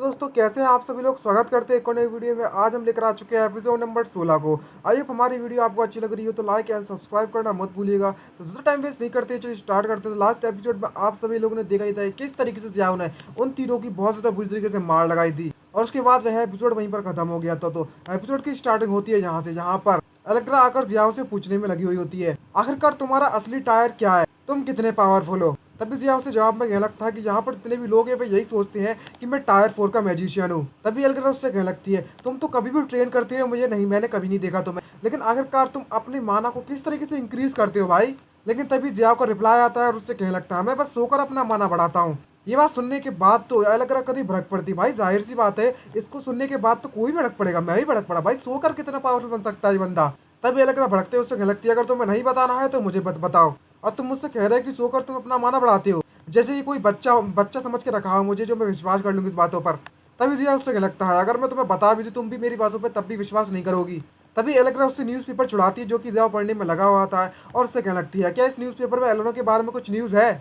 तो दोस्तों कैसे हैं आप सभी लोग। स्वागत करते हैं एक और नई वीडियो में। आज हम लेकर आ चुके हैं एपिसोड नंबर 16 को। आइए हमारी वीडियो आपको अच्छी लग रही हो तो लाइक एंड सब्सक्राइब करना मत भूलिएगा। तो ज़्यादा टाइम वेस्ट नहीं करते, चलिए स्टार्ट करते हैं। तो लास्ट एपिसोड में आप सभी लोगों ने देखा ही था किस तरीके से जियाओ ने उन तीनों की बहुत ज़्यादा बुरी तरीके से मार लगाई थी और उसके बाद वह एपिसोड वहीं पर खत्म हो गया था। तो एपिसोड की स्टार्टिंग होती है यहाँ से, जहाँ पर एलेक्ट्रा आकर जियाओ से पूछने में लगी हुई होती है, आखिरकार तुम्हारा असली टायर क्या है, तुम कितने पावरफुल हो। तभी जिया उसे जवाब में कहने लगता है कि यहाँ पर जितने भी लोग हैं वे यही सोचते हैं कि मैं टायर 4 का मैजिशियन हूँ। तभी एलेक्ट्रा उससे कहने लगती है तुम तो कभी भी ट्रेन करते हो मुझे नहीं, मैंने कभी नहीं देखा तुम्हें, लेकिन आखिरकार तुम अपनी माना को किस तरीके से इंक्रीज करते हो भाई। लेकिन तभी जिया का रिप्लाई आता है और उससे कहने लगता है मैं बस सोकर अपना माना बढ़ाता हूँ। ये बात सुनने के बाद तो एलेक्ट्रा कभी भड़क पड़ती, भाई जाहिर सी बात है इसको सुनने के बाद तो कोई भड़क पड़ेगा, मैं ही भड़क पड़ा भाई, सोकर कितना पावरफुल बन सकता है ये बंदा। तभी एलेक्ट्रा भड़कते उससे कहने लगती है अगर तुम्हें नहीं बताना है तो मुझे बताओ, और तुम मुझसे कह रहे हो कि सोकर तुम अपना माना बढ़ाते हो, जैसे ये कोई बच्चा बच्चा समझ के रखा हो मुझे, जो मैं विश्वास कर लूंगी इस बातों पर। तभी जिया उससे लगता है अगर मैं तुम्हें बता भी दूं तुम भी मेरी बातों पर तब भी विश्वास नहीं करोगी। तभी एलेक्ट्रा उससे न्यूज़पेपर छुड़ाती है जो कि जिया पढ़ने में लगा हुआ था और उससे कहने लगती है क्या इस न्यूज़पेपर में एलोना के बारे में कुछ न्यूज़ है।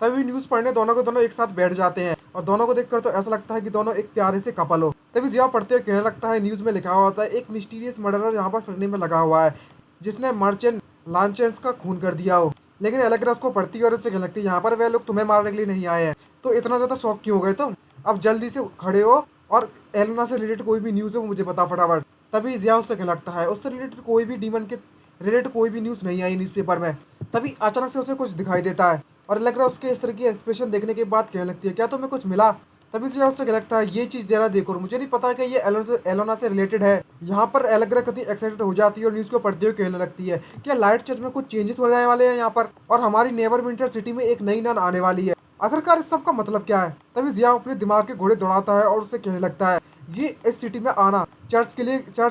तभी न्यूज़ पढ़ने दोनों के दोनों एक साथ बैठ जाते हैं और दोनों को देखकर तो ऐसा लगता है कि दोनों एक प्यारे से कपल हो। तभी जिया पढ़ते हुए कहने लगता है न्यूज़ में लिखा हुआ होता है एक मिस्टीरियस मर्डरर यहाँ पर फिरने में लगा हुआ है जिसने मर्चेंट लांचेंस का खून कर दिया हो। लेकिन एलेक्ट्रा उसको पढ़ती है और उससे कहने लगती है यहाँ पर वह लोग तुम्हें मारने के लिए नहीं आए हैं, तो इतना ज़्यादा शौक क्यों हो गए तुम, अब जल्दी से खड़े हो और एलोना से रिलेटेड कोई भी न्यूज़ है वो मुझे बता फटाफट। तभी जिया उससे कहने लगता है उससे रिलेटेड कोई भी डीमन के रिलेटेड कोई भी न्यूज़ नहीं आई न्यूज़पेपर में। तभी अचानक से उसे कुछ दिखाई देता है और एलेक्ट्रा उसके इस तरह की एक्सप्रेशन देखने के बाद कहने लगती है क्या तुम्हें कुछ मिला। तभी से उससे लगता है ये चीज़ दे रहा देखो, मुझे नहीं पता कि ये एलोना से रिलेटेड है। यहाँ पर एलेक्ट्रा कितनी एक्साइटेड हो जाती है और न्यूज़ को पढ़ते हुए कहने लगती है कि लाइट चर्च में कुछ चेंजेस हो जाने वाले हैं यहाँ पर, और हमारी नेवर विंटर सिटी में एक नई नन आने वाली है। आखिरकार इस सब का मतलब क्या है। तभी जिया अपने दिमाग के घोड़े दौड़ाता है और उससे कहने लगता है ये इस सिटी में आना चर्च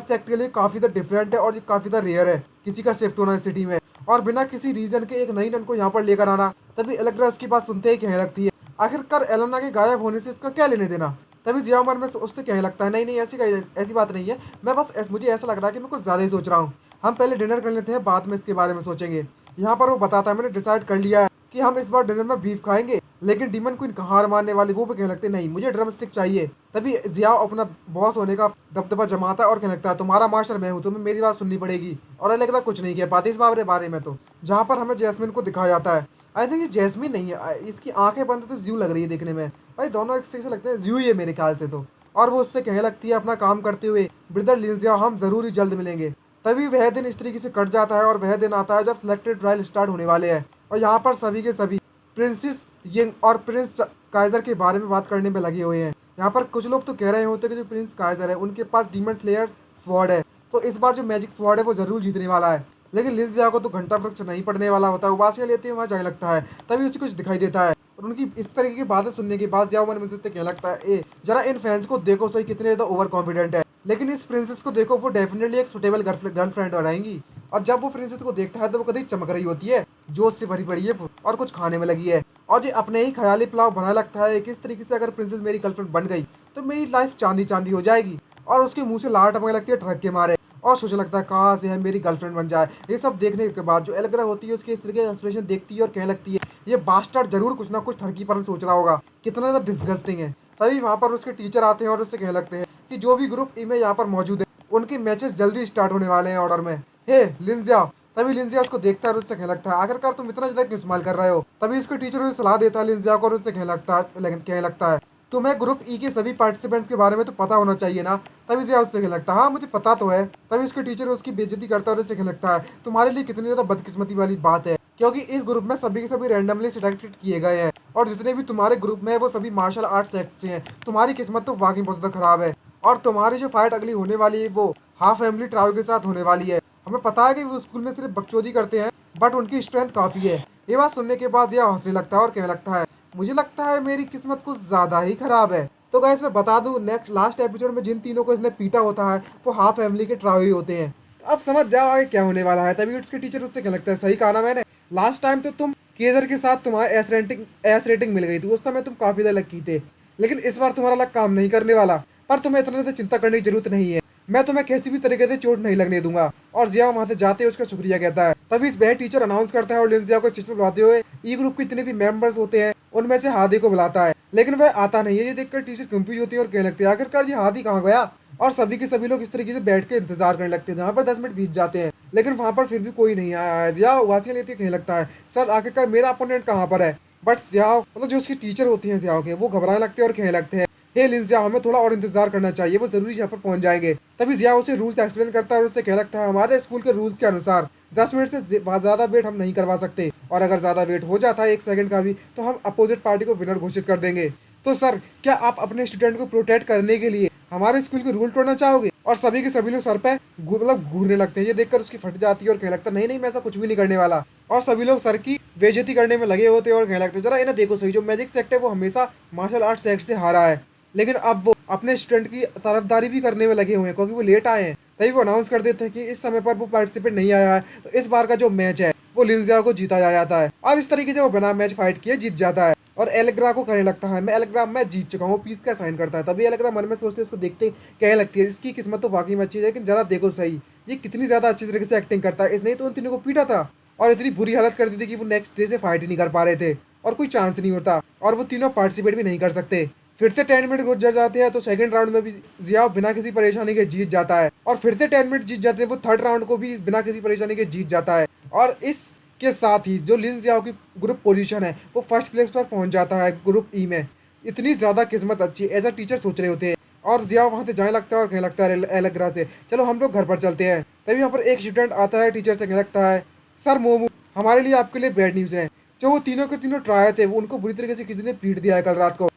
सेक्ट के लिए काफ़ी ज़्यादा डिफरेंट है और ये काफ़ी ज़्यादा रेयर है किसी का शिफ्ट होना इस सिटी में, और बिना किसी रीजन के एक नई नन को यहाँ पर लेकर आना। तभी एलेक्ट्रा उसकी बात सुनते ही कहने लगती है आखिरकार एलोना के गायब होने से इसका क्या लेने देना। तभी जिया मन में उससे कहने लगता है नहीं नहीं ऐसी बात नहीं है, मैं बस मुझे ऐसा लग रहा है कि मैं कुछ ज़्यादा ही सोच रहा हूँ, हम पहले डिनर कर लेते हैं बाद में इसके बारे में सोचेंगे। यहाँ पर वो बताता है मैंने डिसाइड कर लिया है कि हम इस बार डिनर में बीफ खाएंगे, लेकिन डीमन क्वीन कहाँ हार मानने वाली, वो भी कहने लगते नहीं मुझे ड्रम स्टिक चाहिए। तभी जिया अपना बॉस होने का दबदबा जमाता है और कहने लगता है तुम्हारा मास्टर मैं हूँ, तुम्हें मेरी बात सुननी पड़ेगी। और एलेक्ट्रा कुछ नहीं कह पाती इस बारे में। तो जहाँ पर हमें जैस्मिन को दिखाया जाता है, आई थिंक ये जैस्मिन नहीं है, इसकी आंखें बंद तो ज्यू लग रही है देखने में, भाई दोनों एक से लगते हैं ज्यू ही है मेरे ख्याल से तो। और वो उससे कहने लगती है अपना काम करते हुए ब्रदर लिंजिया हम जरूर ही जल्द मिलेंगे। तभी वह दिन इस तरीके से कट जाता है और वह दिन आता है जब सिलेक्टेड ट्रायल स्टार्ट होने वाले हैं और यहाँ पर सभी के सभी प्रिंसेस यंग और प्रिंस काइजर के बारे में बात करने में लगे हुए हैं। यहाँ पर कुछ लोग तो कह रहे होते हैं कि जो प्रिंस काइजर है उनके पास डीमन स्लेयर स्वॉर्ड है, तो इस बार जो मैजिक स्वॉर्ड है वो जरूर जीतने वाला है। लेकिन लिंजिया को तो घंटा वृक्ष नहीं पड़ने वाला होता है, उबासियाँ लेते हैं वहाँ जाने लगता है। तभी उसे कुछ दिखाई देता है और उनकी इस तरीके की बातें सुनने के बाद जियाओ मन में से कहने लगता है ए जरा इन फैंस को देखो सही कितने ज़्यादा ओवर कॉन्फिडेंट है, लेकिन इस प्रिंसेस को देखो वो डेफिनेटली एक सुटेबल गर्लफ्रेंड रहेंगी। और जब वो प्रिंसेस को देखता है तो वो कभी चमक रही होती है, जोश से भरी पड़ी है और कुछ खाने में लगी है और ये अपने ही ख्याली पुलाव बनाने लगता है किस तरीके से अगर प्रिंसेस मेरी गर्लफ्रेंड बन गई तो मेरी लाइफ चांदी चांदी हो जाएगी। और उसके मुंह से लार टपकने लगती है ट्रक के मारे और सोचने लगता है कहाँ से है मेरी गर्लफ्रेंड बन जाए। ये सब देखने के बाद जो एलेक्ट्रा होती है उसके इस तरीके का एक्सप्रेशन देखती है और कहने लगती है ये बास्टर्ड जरूर कुछ ना कुछ ठरकी पर सोच रहा होगा, कितना ज़्यादा डिस्गस्टिंग है। तभी वहाँ पर उसके टीचर आते हैं और उससे कहने लगते हैं कि जो भी ग्रुप में यहाँ पर मौजूद है उनके मैचेस जल्दी स्टार्ट होने वाले हैं ऑर्डर में, हे लिंजिया। तभी लिंजिया उसको देखता है और उससे कहने लगता है आखिरकार तुम इतना ज़्यादा क्यों इस्तेमाल कर रहे हो। तभी उसके टीचर उसे सलाह देता है लिंजिया को और उससे कहने लगता है तुम्हें ग्रुप ई के सभी पार्टिसिपेंट्स के बारे में तो पता होना चाहिए ना। तभी जिया उससे कहने लगता है हाँ मुझे पता तो है। तभी उसके टीचर उसकी बेइज्जती करता है और उससे कहने लगता है तुम्हारे लिए कितनी ज़्यादा बदकिस्मती वाली बात है, क्योंकि इस ग्रुप में सभी के सभी रैंडमली सिलेक्टेड किए गए हैं और जितने भी तुम्हारे ग्रुप में है वो सभी मार्शल आर्ट्स सेक्ट से हैं। तुम्हारी किस्मत तो वाकई बहुत ज़्यादा खराब है और तुम्हारी जो फाइट अगली होने वाली है वो हाफ फैमिली ट्रायो के साथ होने वाली है। हमें पता है कि वो स्कूल में सिर्फ बकचोदी करते हैं बट उनकी स्ट्रेंथ काफ़ी है। ये बात सुनने के बाद यह हंसने लगता है और कहने लगता है मुझे लगता है मेरी किस्मत कुछ ज़्यादा ही खराब है। तो गाइस मैं बता दूं लास्ट एपिसोड में जिन तीनों को इसने पीटा होता है वो हाफ फैमिली के ट्रायो ही होते हैं। अब समझ जाओ आगे क्या होने वाला है। तभी उसके टीचर उससे क्या लगता है सही कहा ना मैंने, लास्ट टाइम तो तुम केजर के साथ तुम्हारे एस रेटिंग मिल गई थी, उस समय तुम काफ़ी ज़्यादा लकी थे, लेकिन इस बार तुम्हारा लक काम नहीं करने वाला। पर तुम्हें इतना ज़्यादा चिंता करने की जरूरत नहीं है, मैं तुम्हें किसी भी तरीके से चोट नहीं लगने दूंगा। और जिया वहाँ से जाते हुए उसका शुक्रिया कहता है। तभी इस वह टीचर अनाउंस करता है और लिंजिया को स्टेज पर बुलाते हुए ई ग्रुप के जितने भी मेंबर्स होते हैं उनमें से हादी को बुलाता है लेकिन वह आता नहीं है। ये देखकर टीचर कंफ्यूज होती है और कहने लगती है आखिरकार ये हाथ ही कहाँ गया। और सभी के सभी लोग इस तरीके से बैठ के इंतजार करने लगते हैं जहाँ पर 10 मिनट बीत जाते हैं, लेकिन वहां पर फिर भी कोई नहीं आया है। जिया वासियां लेती है, कहने लगता है सर आखिरकार मेरा अपोनेंट कहाँ पर है। बट जियाओ मतलब जो उसकी टीचर होती हैं जियाओ के, वो घबराने लगते हैं और कहने लगते हैं हे लिन जियाओ, हमें थोड़ा और इंतजार करना चाहिए, वो जरूरी यहाँ पर पहुंच जाएंगे। तभी जियाओ उसे रूल्स एक्सप्लेन करता है और उससे कहने लगता है हमारे स्कूल के रूल्स के अनुसार 10 मिनट से ज्यादा वेट हम नहीं करवा सकते, और अगर ज्यादा वेट हो जाता है 1 सेकंड का भी तो हम अपोजिट पार्टी को विनर घोषित कर देंगे। तो सर क्या आप अपने स्टूडेंट को प्रोटेक्ट करने के लिए हमारे स्कूल के रूल तोड़ना चाहोगे। और सभी के सभी लोग सर पे मतलब घूरने लगते हैं। ये देखकर उसकी फट जाती है और कहने लगता है नहीं नहीं मैं ऐसा कुछ भी नहीं करने वाला। और सभी लोग सर की बेइज्जती करने में लगे होते हैं और कहने लगते हैं जरा इन्हें देखो सही, जो मैजिक सेक्ट है वो हमेशा मार्शल आर्ट सेक्ट से हारा है, लेकिन अब वो अपने स्टूडेंट की तरफदारी भी करने में लगे हुए हैं क्योंकि वो लेट आए हैं। तभी वो अनाउंस कर देते हैं कि इस समय पर वो पार्टिसिपेट नहीं आया है, तो इस बार का जो मैच है वो लिंजिया को जीता जा जाता है। और इस तरीके से वो बिना मैच फाइट किए जीत जाता है। और एलेग्रा को कहने लगता है मैं एलेग्रा मैं जीत चुका हूँ, पीस का साइन करता है। तभी एलेग्रा मन में सोचते उसको देखते ही कहने लगती है इसकी किस्मत तो वाकई में अच्छी है, लेकिन जरा देखो सही ये कितनी ज्यादा अच्छी तरीके से एक्टिंग करता है। इसने तो उन तीनों को पीटा था और इतनी बुरी हालत कर दी थी कि वो नेक्स्ट डे से फाइट ही नहीं कर पा रहे थे और कोई चांस नहीं होता, और वो तीनों पार्टिसिपेट भी नहीं कर सकते। फिर से 10 मिनट गुजर जाते हैं तो सेकंड राउंड में भी जियाओ बिना किसी परेशानी के जीत जाता है, और फिर से 10 मिनट जीत जाते हैं। वो थर्ड राउंड को भी बिना किसी परेशानी के जीत जाता है, और इसके साथ ही जो लिन जियाओ की ग्रुप पोजीशन है वो फर्स्ट प्लेस पर पहुंच जाता है ग्रुप ई में। इतनी ज्यादा किस्मत अच्छी है, एज अ टीचर सोच रहे होते हैं। और जियाओ वहां से जाने लगता है और कहने लगता है एलेग्रा से चलो हम लोग घर पर चलते हैं। तभी यहाँ पर एक स्टूडेंट आता है, टीचर से कहने लगता है सर मोमू हमारे लिए आपके लिए बैड न्यूज़ है। जो वो तीनों के तीनों ट्रायल थे वो उनको बुरी तरीके से किसी ने पीट दिया है कल रात को,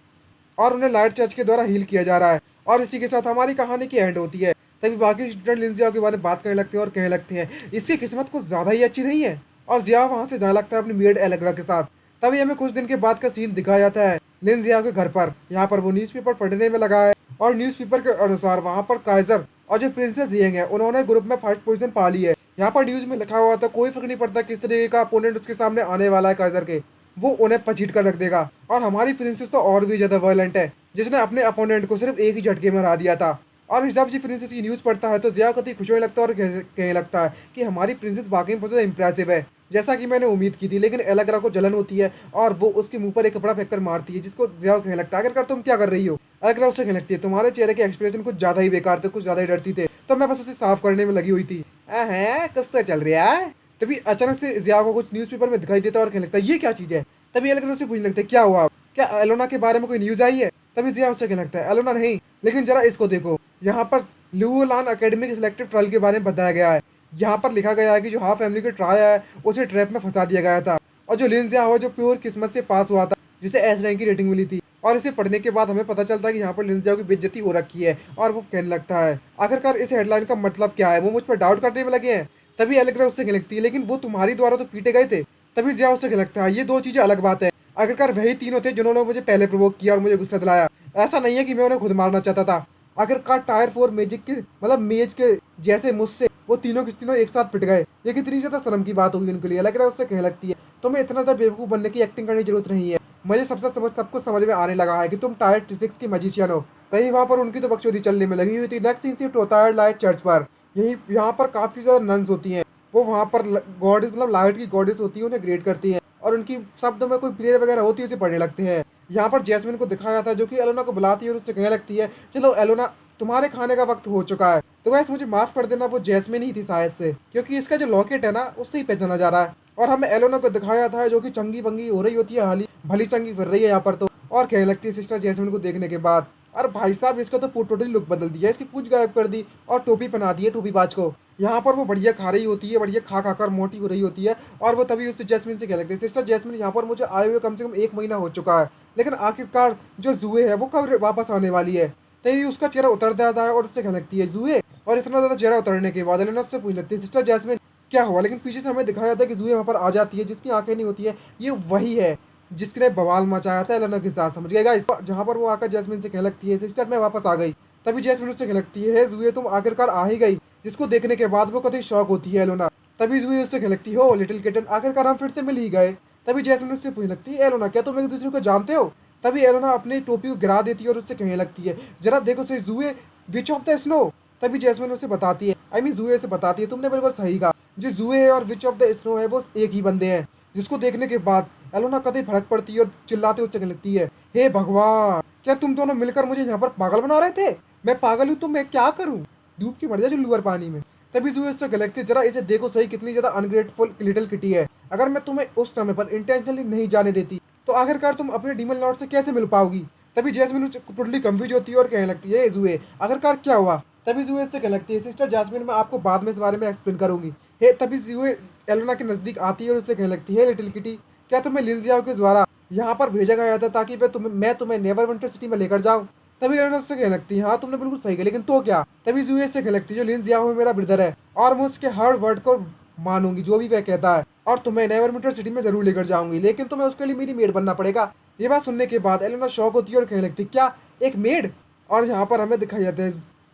और उन्हें लाइट चर्च के द्वारा हील किया जा रहा है। और इसी के साथ हमारी कहानी की एंड होती है। तभी बाकी स्टूडेंट लिंजिया के बारे में बात करने लगते हैं और कहने लगते हैं इसकी किस्मत कुछ ज्यादा ही अच्छी नहीं है। और जिया वहां से जाने लगता है अपनी मेड एलेग्रा के साथ। तभी हमें कुछ दिन के बाद का सीन दिखाया जाता है लिंजिया के घर पर। यहाँ पर वो न्यूज़पेपर पढ़ने में लगा है, और न्यूज़पेपर के अनुसार वहाँ पर काइजर और जो प्रिंसेस दिएंगे हैं उन्होंने ग्रुप में फर्स्ट पोजीशन पा ली है। यहाँ पर न्यूज में लिखा हुआ था कोई फर्क नहीं पड़ता किस तरीके का अपोनेंट उसके सामने आने वाला है काइजर के, वो उन्हें पचीट कर रख देगा। और हमारी प्रिंसेस तो और भी ज्यादा वायलेंट है, जिसने अपने अपोनेंट को सिर्फ एक ही झटके में हरा दिया था। और जब जी प्रिंसेस की न्यूज़ पढ़ता है तो जिया कति खुश होने लगता है और कहने लगता है कि हमारी प्रिंसेस वाकई में बहुत ज़्यादा इंप्रेसिव है, जैसा कि मैंने उम्मीद की थी। लेकिन एलेग्रा को जलन होती है और वो उसके मुंह पर एक कपड़ा फेंक कर मारती है, जिसको जिया कहने लगता है आखिरकार तुम क्या कर रही हो। एलेग्रा उससे कहने लगती है तुम्हारे चेहरे के एक्सप्रेशन कुछ ज़्यादा ही बेकार थे, कुछ ज़्यादा ही डरती थे, तो मैं बस उसे साफ करने में लगी हुई थी। है कुछ तो चल रहा है। तभी अचानक से जिया को कुछ न्यूज़पेपर में दिखाई देता है और कहने लगता है ये क्या चीज़ है। तभी एलेग्रा से पूछने लगता है क्या हुआ, क्या एलोना के बारे में कोई न्यूज़ आई है। तभी जिया उससे कहने लगता है एलोना नहीं, लेकिन जरा इसको देखो, यहाँ पर ल्यूलान एकेडमी के सिलेक्टिव ट्रायल के बारे में बताया गया है। यहाँ पर लिखा गया है कि जो हाफ फैमिली के ट्रायल है उसे ट्रैप में फंसा दिया गया था, और जो लिंजिया हुआ जो प्योर किस्मत से पास हुआ था, जिसे एस रैंक की रेटिंग मिली थी। और इसे पढ़ने के बाद हमें पता चलता है कि यहाँ पर लिंजिया की बेइज्जती हो रखी है, और वो कहने लगता है आखिरकार इस हेडलाइन का मतलब क्या है, वो मुझ पर डाउट करने में लगे हैं। तभी एलेग्रा उससे कहने लगती है लेकिन वो तुम्हारी द्वारा तो पीटे गए थे। तभी जिया उससे कहने लगता है ये दो चीजें अलग बात है, आखिरकार वही तीनों थे जिन्होंने मुझे पहले प्रोवोक किया और मुझे गुस्सा दिलाया। ऐसा नहीं है कि मैं उन्हें खुद मारना चाहता था। आखिरकार टायर 4 मैजिक के मतलब मेज के जैसे मुझसे वो तीनों के तीनों एक साथ पिट गए, ये कितनी ज्यादा शर्म की बात होगी उनके लिए। लग रहा है उससे कहने लगती है तुम्हें इतना ज्यादा बेवकूफ बनने की एक्टिंग करने की जरूरत नहीं है, मुझे सब कुछ समझ में आने लगा है कि तुम टायर 6 की मैजिशियन हो। तभी वहाँ पर उनकी तो बकचोदी चलने में लगी हुई थी। नेक्स्ट सीन शिफ्ट होता है लाइट चर्च पर। यही यहाँ पर काफी ज्यादा नन्स होती हैं, वो वहाँ पर गॉडेस मतलब लाइट की गॉडेस होती है, उन्हें ग्रेड करती हैं, और उनकी शब्दों में कोई प्रेयर वगैरह होती है उसे पढ़ने लगते हैं। यहाँ पर जैस्मिन को दिखाया जाता है जो कि एलोना को बुलाती है और उससे कहने लगती है चलो एलोना तुम्हारे खाने का वक्त हो चुका है। तो वैसे मुझे माफ कर देना, वो जैस्मिन ही थी शायद से, क्योंकि इसका जो लॉकेट है ना उससे ही पहचाना जा रहा है। और हमें एलोना को दिखाया था जो कि चंगी बंगी हो रही होती है, हाली भली चंगी फिर रही है यहाँ पर तो, और कहने लगती है सिस्टर जैस्मिन को देखने के बाद अरे भाई साहब इसका तो टोटली लुक बदल दिया, इसकी पूंछ गायब कर दी और टोपी पहना दी है टोपी बाज को। यहाँ पर वो बढ़िया खा रही होती है, बढ़िया खा खा कर मोटी हो रही होती है, और वो तभी उससे जैस्मिन से कह लगती है सिस्टर जैस्मिन यहाँ पर मुझे आए हुए कम से कम 1 महीना हो चुका है, लेकिन आखिरकार जो जुए है वो कब वापस आने वाली है। तभी उसका चेहरा उतर जाता है और उससे कहने लगती है जुए, और इतना ज्यादा चेहरा उतरने के बाद एलेना उससे पूछ लगती है सिस्टर जैस्मिन क्या हुआ। लेकिन पीछे से हमें दिखाया जाता है कि जुए वहाँ पर आ जाती है, जिसकी आंखें नहीं होती है, ये वही है जिसने बवाल मचाया था एलेना के साथ, समझ गएगा इस जहाँ पर वो आकर जैस्मिन से कहने लगती है सिस्टर मैं वापस आ गई। तभी जैस्मिन उससे कहने लगती है जुए तुम आखिरकार आ ही गई, जिसको देखने के बाद वो कतई शौक होती है एलोना। तभी जुए उससे कहने लगती हो लिटिल किटन आखिरकार हम फिर से मिल ही गए। तभी जैस्मिन उससे पूछ लगती है एलोना क्या तुम एक दूसरे को जानते हो। तभी एलोना अपनी टोपी को गिरा देती है और उससे कहने लगती है जरा देखो सही जुए विच ऑफ द स्नो। तभी जैस्मिन उसे बताती है आई मीन जुए से बताती है तुमने बिल्कुल सही कहा, जो जुए है और विच ऑफ द स्नो है वो एक ही बंदे हैं, जिसको देखने के बाद एलोना कतई भड़क पड़ती है और चिल्लाते हुए चलने लगती है, हे भगवान, क्या तुम दोनों मिलकर मुझे यहाँ पर पागल बना रहे थे? मैं पागल हूँ तो मैं क्या करूँ? डूब के मर जा चुल्लू भर पानी में। तभी जूही उससे कहने लगती है, जरा इसे देखो सही कितनी ज्यादा अनग्रेटफुल लिटिल किटी है। अगर मैं तुम्हें उस समय पर इंटेंशनली नहीं जाने देती तो आखिरकार तुम अपने डीमन लॉर्ड से कैसे मिल पाओगी? तभी जैस्मिन टोटली कंफ्यूज होती है और कहने लगती है, जूहे आखिरकार क्या हुआ? तभी जूहे से कहने लगती है, सिस्टर जैस्मिन मैं आपको बाद में इस बारे में एक्सप्लेन करूंगी। हे तभी जूहे एलोना के नजदीक आती है और उससे कहने लगती है, लिटिल किटी, क्या तुम्हें लिंजियाओ के द्वारा यहाँ पर भेजा गया था ताकि मैं तुम्हें नेवरविंटर सिटी में लेकर जाऊँ? तभी एलोना उससे कहने लगती है, हाँ तुमने बिल्कुल सही कहा, लेकिन तो क्या? तभी जूहे से कहने लगती है, जो लिंजियाओ मेरा ब्रदर है और मैं उसके हर वर्ड को मानूंगी जो भी वह कहता है, और तुम्हें नेवरविंटर सिटी में जरूर लेकर जाऊंगी, लेकिन तुम्हें उसके लिए मेरी मेड बनना पड़ेगा। ये बात सुनने के बाद एलेना शॉक होती है और कहने लगती है, क्या एक मेड? और यहाँ पर हमें दिखाई जाता है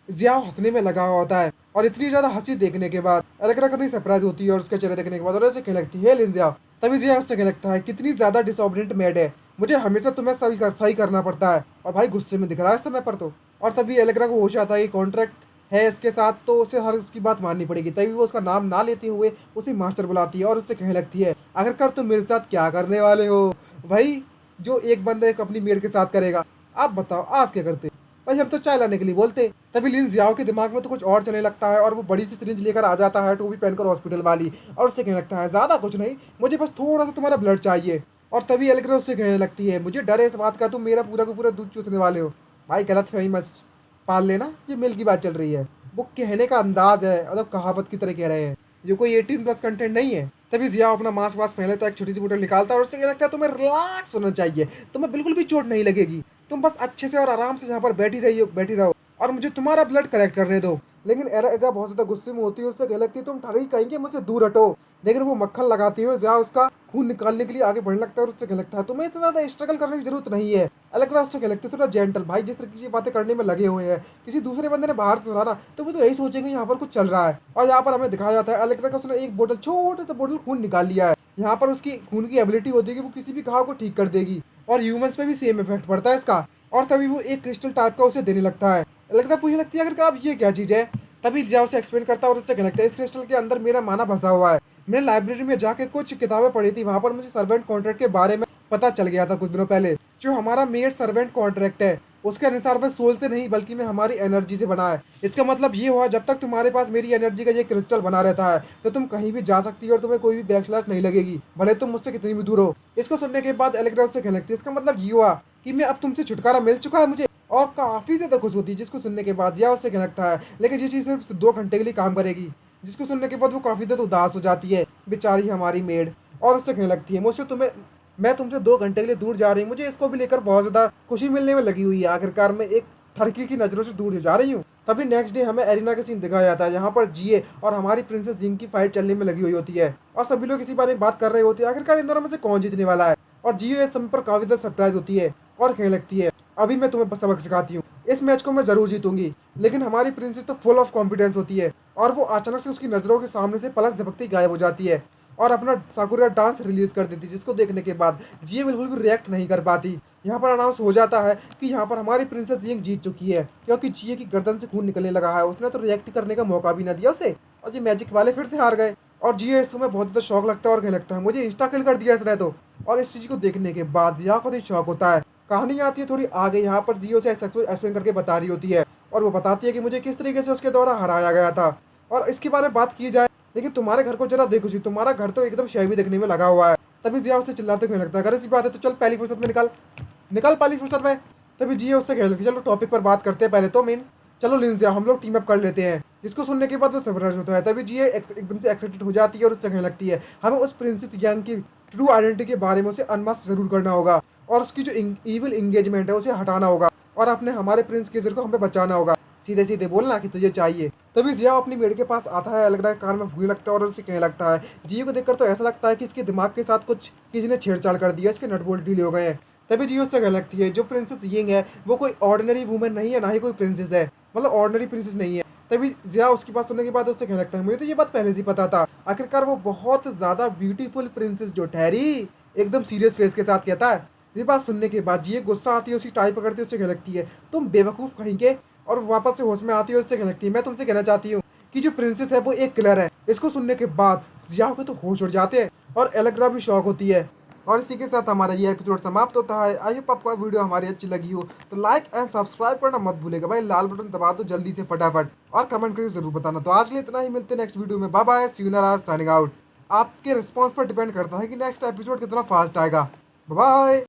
जियाओ हंसने में लगा हुआ होता है, और इतनी ज्यादा हंसी देखने के बाद एलेक्रा कतई सरप्राइज होती है और उसके चेहरे देखने के बाद, और ऐसे कहने लगती है, लिंजिया। तभी जिया उससे कहने लगता है, कितनी ज्यादा डिसऑबिडेंट मेड है, मुझे हमेशा तुम्हें सही करना पड़ता है। और भाई गुस्से में दिख रहा है इस समय पर तो। और तभी एलेक्रा को होश आता है कि कॉन्ट्रैक्ट है इसके साथ तो उसे हर उसकी बात माननी पड़ेगी। तभी वो उसका नाम ना लेते हुए उसे मास्टर बुलाती है और उससे कहने लगती है, आखिरकार तुम मेरे साथ क्या करने वाले हो? भाई जो एक बंदा एक अपनी मेड के साथ करेगा, आप बताओ आप क्या करते? भाई हम तो चाय लाने के लिए बोलते। तभी लिन जियाओ के दिमाग में तो कुछ और चलने लगता है और वो बड़ी सी सिरिंज लेकर आ जाता है, टोपी पहनकर हॉस्पिटल वाली, और उससे कहने लगता है, ज्यादा कुछ नहीं, मुझे बस थोड़ा सा तुम्हारा ब्लड चाहिए। और तभी एलेक्रा उससे कहने लगती है, मुझे डर है इस बात का, तुम मेरा पूरा का पूरा दूध चूसने वाले हो। भाई गलत फहमी मत पाल लेना, ये मिल की बात चल रही है। वो कहने का अंदाज है, मतलब कहावत की तरह कह रहे हैं, ये कोई 18+ कंटेंट नहीं है। तभी जिया अपना मास्क वास्क पहन लेता है, एक छोटी सी बोतल निकालता है और उससे क्या लगता है, तुम्हें रिलैक्स होना चाहिए, तुम्हें बिल्कुल भी चोट नहीं लगेगी, तुम बस अच्छे से और आराम से यहाँ पर बैठी रहो और मुझे तुम्हारा ब्लड कलेक्ट करने दो। लेकिन एरा बहुत ज्यादा गुस्से में होती है, उससे कह लगती है, तुम ठगी कहेंगे, मुझसे दूर हटो। लेकिन वो मक्खन लगाती हुए जिया उसका खून निकालने के लिए आगे बढ़ने लगता है और उससे कह लगता है, तुम्हें इतना ज्यादा स्ट्रगल करने की जरूरत नहीं है। एलेक्रा उससे कह लगती है, थोड़ा जेंटल भाई, जिस तरह की बातें करने में लगे हुए हैं, किसी दूसरे बंदे ने बाहर सुना ना तो वो तो यही सोचेंगे यहाँ पर कुछ चल रहा है। और यहाँ पर हमें दिखाया जाता है एलेक्ट्रा का उसने एक बोतल, छोटे से बोतल खून निकाल लिया है। यहाँ पर उसकी खून की एबिलिटी होती है कि वो किसी भी घाव को ठीक कर देगी, और ह्यूमंस पे भी सेम इफेक्ट पड़ता है इसका। और तभी वो एक क्रिस्टल टाइप का उसे देने लगता है। एलेक्ट्रा पूछने लगती है, अगर आप ये क्या चीज़ है? तभी जिया उसे एक्सप्लेन करता है और उससे कहने लगता है, इस क्रिस्टल के अंदर मेरा माना फंसा हुआ है। मैंने लाइब्रेरी में जाके कुछ किताबें पढ़ी थी, वहाँ पर मुझे सर्वेंट कॉन्ट्रैक्ट के बारे में पता चल गया था कुछ दिनों पहले। जो हमारा मेड सर्वेंट कॉन्ट्रैक्ट है उसके अनुसार वह सोल से नहीं बल्कि में हमारी एनर्जी से बना है। इसका मतलब ये हुआ, जब तक तुम्हारे पास मेरी एनर्जी का ये क्रिस्टल बना रहता है तो तुम कहीं भी जा सकती हो और तुम्हें कोई भी बैकलैश नहीं लगेगी, भले तुम मुझसे कितनी भी दूर हो। इसको सुनने के बाद एलेक्ट्रा उससे कहने लगती है, इसका मतलब ये हुआ कि मैं अब तुमसे छुटकारा मिल चुका है मुझे, और काफी ज्यादा खुश होती है। जिसको सुनने के बाद या उससे कहने लगता है, लेकिन ये चीज सिर्फ 2 घंटे के लिए काम करेगी। जिसको सुनने के बाद वो काफी ज्यादा उदास हो जाती है, बेचारी हमारी मेड, और उससे कहने लगती है, मुझसे तुम्हें मैं तुमसे 2 घंटे के लिए दूर जा रही हूँ, मुझे इसको भी लेकर बहुत ज्यादा खुशी मिलने में लगी हुई है, आखिरकार मैं एक ठरकी की नजरों से दूर जा रही हूँ। तभी नेक्स्ट डे हमें एरिना का सीन दिखाया जाता है, जहाँ पर जिए और हमारी प्रिंसेस जिंग की फाइट चलने में लगी हुई होती है, और सभी लोग इसी बारे में बात कर रहे होते हैं, आखिरकार इन दोनों में से कौन जीतने वाला है। और जियो इस समय पर काफी ज्यादा सरप्राइज होती है और कहने लगती है, अभी मैं तुम्हें सबक सिखाती हूँ, इस मैच को मैं जरूर जीतूंगी। लेकिन हमारी प्रिंसेस तो फुल ऑफ कॉन्फिडेंस होती है, और वो अचानक से उसकी नजरों के सामने से पलक झपकती गायब हो जाती है और अपना साकुरा डांस रिलीज कर देती है, जिसको देखने के बाद जिये बिल्कुल भी रिएक्ट नहीं कर पाती। यहाँ पर अनाउंस हो जाता है कि यहाँ पर हमारी प्रिंसेस जिंग जीत चुकी है, क्योंकि जिये की गर्दन से खून निकलने लगा है, उसने तो रिएक्ट करने का मौका भी ना दिया उसे, और ये मैजिक वाले फिर से हार गए। और जिये इस समय बहुत ज़्यादा शौक लगता है और कहने लगता है, मुझे इंस्टा किल कर दिया इसने तो। और इस चीज़ को देखने के बाद जिया खुद ही शौक होता है। कहानी आती है थोड़ी आगे, यहाँ पर जियो से एक्सप्लेन करके बता रही होती है, और वो बताती है कि मुझे किस तरीके से उसके द्वारा हराया गया था। और इसके बारे में बात की जाए, लेकिन तुम्हारे घर को जरा देखो जी, तुम्हारा घर तो एकदम शैवी दिखने में लगा हुआ है। तभी जिया उससे चिल्लाते कहने लगता है, अगर ऐसी बात है तो चल पहली फुर्सत में निकल निकल पहली फुर्सत में। तभी जिया उससे कहने लगती है, चलो टॉपिक पर बात करते हैं पहले तो मेन, चलो लिंजिया हम लोग टीम अप कर लेते हैं। जिसको सुनने के बाद वो सरप्राइज होता है। तभी जिया एकदम से एक्साइटेड हो जाती है और उससे कहने लगती है, हमें उस प्रिंसेस यांग की ट्रू आइडेंटिटी के बारे में उसे अनमास्क जरूर करना होगा, और उसकी जो इविल इंगेजमेंट है उसे हटाना होगा, और अपने हमारे प्रिंस केसर को हमें बचाना होगा। सीधे सीधे बोलना कि तुझे चाहिए। तभी जिया अपनी मेड के पास आता है, अलग कान में भूलने लगता है और उससे कहने लगता है, जियो को देखकर तो ऐसा लगता है कि इसके दिमाग के साथ कुछ किसी ने छेड़छाड़ कर दिया, इसके नट बोल्ट ढीले हो गए हैं। तभी जियो उससे कहने लगती है, जो प्रिंसेस यिंग है वो कोई ऑर्डिनरी वुमेन नहीं है, ना ही कोई प्रिंसेस है, मतलब ऑर्डिनरी प्रिंसेस नहीं है। तभी जिया उसकी बात सुनने के बाद उससे कहने लगता है, मुझे तो ये बात पहले से ही पता था। आखिरकार वो बहुत ज्यादा ब्यूटीफुल प्रिंसेस जो ठहरी, एकदम सीरियस फेस के साथ कहता है। ये बात सुनने के बाद जिये गुस्सा आती है, उसकी टाई पकड़ती है, उससे कहने लगती है, तुम बेवकूफ़ कहेंगे, और वापस से होश में आती है, उससे कहने लगती है, मैं तुमसे कहना चाहती हूँ कि जो प्रिंसेस है वो एक किलर है। इसको सुनने के बाद जिया के तो होश उड़ जाते हैं और एलेग्रा भी शॉक होती है। और इसी के साथ हमारा ये एपिसोड समाप्त होता है। आई होप आपको वीडियो हमारी अच्छी लगी हो तो लाइक एंड सब्सक्राइब करना मत भूलेगा भाई, लाल बटन दबा दो जल्दी से फटाफट, और कमेंट करके जरूर बताना। तो आज के लिए इतना ही, मिलते हैं नेक्स्ट वीडियो में। बाय बाय, सी यू नाराज, साइनिंग आउट। आपके रिस्पॉन्स पर डिपेंड करता है कि नेक्स्ट एपिसोड कितना फास्ट आएगा। बाय।